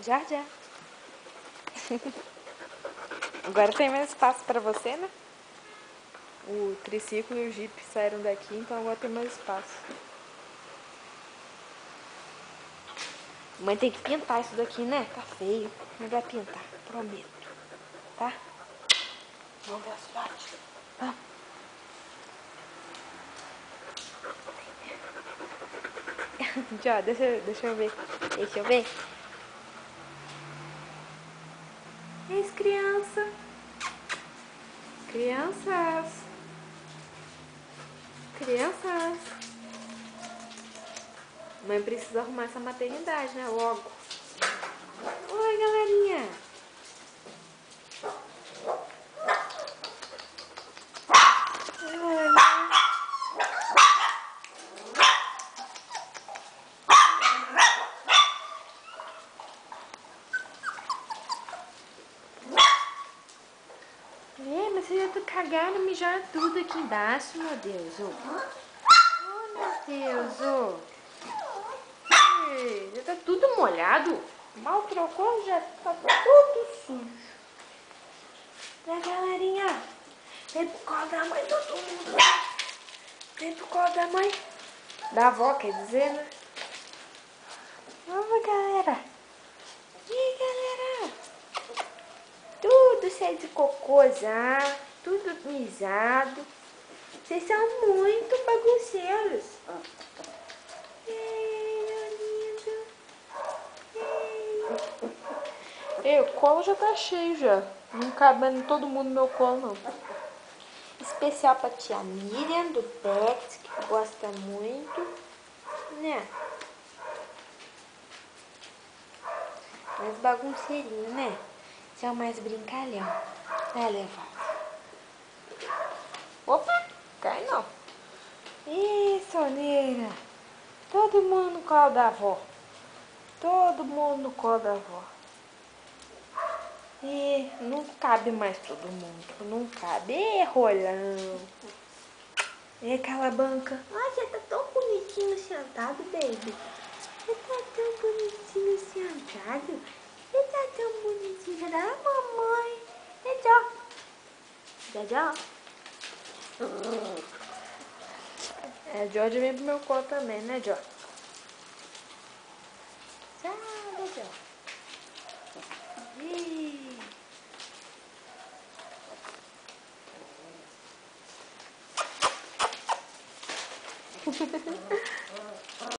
Já, já. Agora tem mais espaço pra você, né? O triciclo e o Jeep saíram daqui, então agora tem mais espaço. Mãe tem que pintar isso daqui, né? Tá feio. Não vai pintar, prometo. Tá? Vamos ver as fotos. Vamos. Já, deixa eu ver. Deixa eu ver. E as crianças? Crianças. Crianças. Mãe precisa arrumar essa maternidade, né? Logo. Oi, galerinha. Mas vocês já cagaram, mijaram tudo aqui embaixo, meu Deus. Oh, meu Deus. Ei, já tá tudo molhado. Mal trocou, já tá tudo sujo. Né, galerinha? Vem pro colo da mãe, todo mundo. Vem pro colo da mãe. Da avó, quer dizer, né? Vamos, galera. E galera? Tudo cheio de cocô já. Tudo mijado. Vocês são muito bagunceiros. O colo já tá cheio já. Não cabe todo mundo no meu colo, não. Especial pra tia Miriam, do Pet, que gosta muito. Né? Mais bagunceirinho, né? Esse é o mais brincalhão. Vai levar. Opa, cai não. Ih, soneira. Todo mundo no colo da avó. Todo mundo no colo da avó. E não cabe mais todo mundo. Não cabe. Ê, rolão. E aquela banca. Ai, você tá tão bonitinho sentado, baby. Você tá tão bonitinho sentado. Você tá tão bonitinho. Ah, mamãe. É já. Já. É, George vem pro meu colo também, né, George? Tchau, George.